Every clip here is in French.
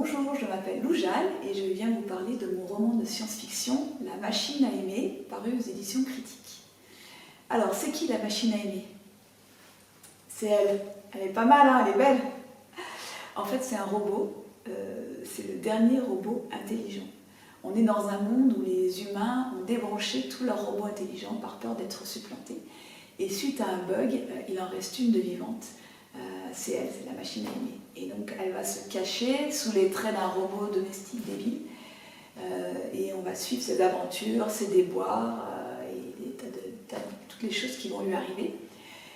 Bonjour, je m'appelle Lou Jal et je viens vous parler de mon roman de science-fiction « La machine à aimer » paru aux éditions Critiques. Alors, c'est qui la machine à aimer? C'est elle. Elle est pas mal, hein, elle est belle. En fait, c'est un robot, c'est le dernier robot intelligent. On est dans un monde où les humains ont débranché tous leurs robots intelligents par peur d'être supplantés. Et suite à un bug, il en reste une de vivante. C'est elle, c'est la machine à aimer. Et donc elle va se cacher sous les traits d'un robot domestique débile. Et on va suivre ses aventures, ses déboires et toutes les choses qui vont lui arriver.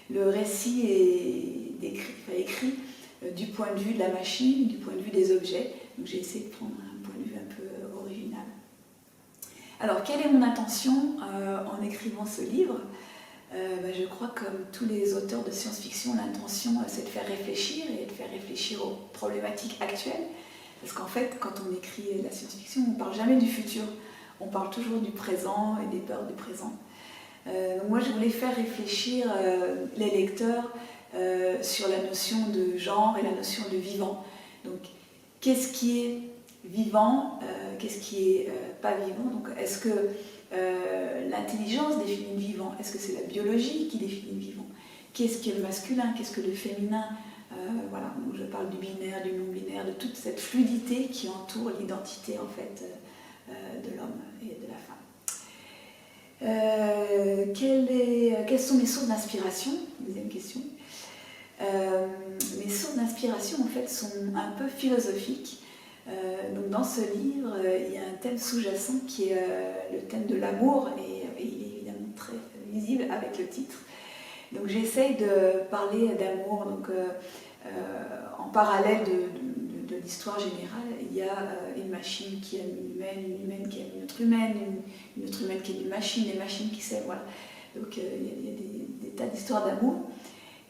Le récit est écrit du point de vue de la machine, du point de vue des objets. Donc j'ai essayé de prendre un point de vue un peu original. Alors quelle est mon intention en écrivant ce livre? Je crois que comme tous les auteurs de science-fiction, l'intention c'est de faire réfléchir et de faire réfléchir aux problématiques actuelles. Parce qu'en fait, quand on écrit la science-fiction, on ne parle jamais du futur, on parle toujours du présent et des peurs du présent. Donc moi je voulais faire réfléchir les lecteurs sur la notion de genre et la notion de vivant. Donc qu'est-ce qui est vivant, qu'est-ce qui est pas vivant? Donc est-ce que l'intelligence définit le vivant? Est-ce que c'est la biologie qui définit le vivant? Qu'est-ce que le masculin? Qu'est-ce que le féminin? Voilà, donc je parle du binaire, du non-binaire, de toute cette fluidité qui entoure l'identité en fait de l'homme et de la femme. Quelles sont mes sources d'inspiration? Deuxième question. Mes sources d'inspiration en fait sont un peu philosophiques. Donc dans ce livre, il y a un thème sous-jacent qui est le thème de l'amour et il est évidemment très visible avec le titre. Donc j'essaye de parler d'amour. Donc en parallèle de l'histoire générale, il y a une machine qui aime une humaine qui aime une autre humaine qui aime une machine, des machines qui s'aiment. Voilà. Donc il y a des tas d'histoires d'amour.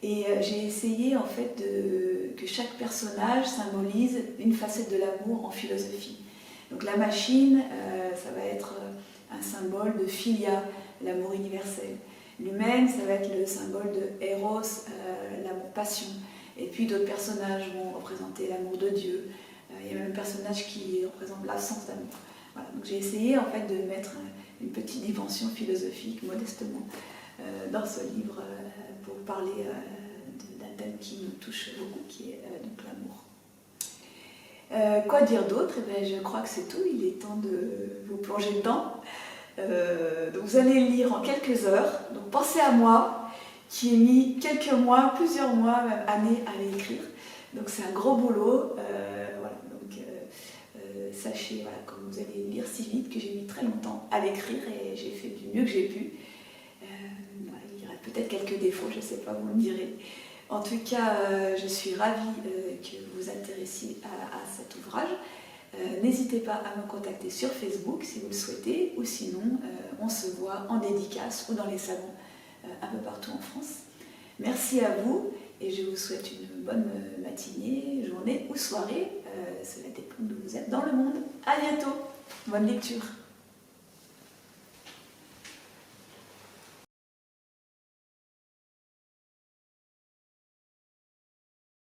Et j'ai essayé en fait que chaque personnage symbolise une facette de l'amour en philosophie. Donc la machine, ça va être un symbole de philia, l'amour universel. L'humaine, ça va être le symbole de Eros, l'amour-passion. Et puis d'autres personnages vont représenter l'amour de Dieu. Il y a même un personnage qui représente l'absence d'amour. Voilà. Donc j'ai essayé en fait de mettre une petite dimension philosophique, modestement, dans ce livre pour parler d'un thème qui nous touche beaucoup, qui est donc l'amour. Quoi dire d'autre? Je crois que c'est tout, il est temps de vous plonger dedans. Donc vous allez le lire en quelques heures, donc pensez à moi qui ai mis quelques mois, plusieurs mois, même années à l'écrire. Donc c'est un gros boulot, voilà. Donc sachez, voilà, comme vous allez lire si vite, que j'ai mis très longtemps à l'écrire et j'ai fait du mieux que j'ai pu. Voilà, il y aura peut-être quelques défauts, je ne sais pas, vous me direz. En tout cas, je suis ravie que vous vous intéressiez à cet ouvrage. N'hésitez pas à me contacter sur Facebook si vous le souhaitez, ou sinon on se voit en dédicace ou dans les salons un peu partout en France. Merci à vous et je vous souhaite une bonne matinée, journée ou soirée. Cela dépend d'où vous êtes dans le monde. À bientôt, bonne lecture.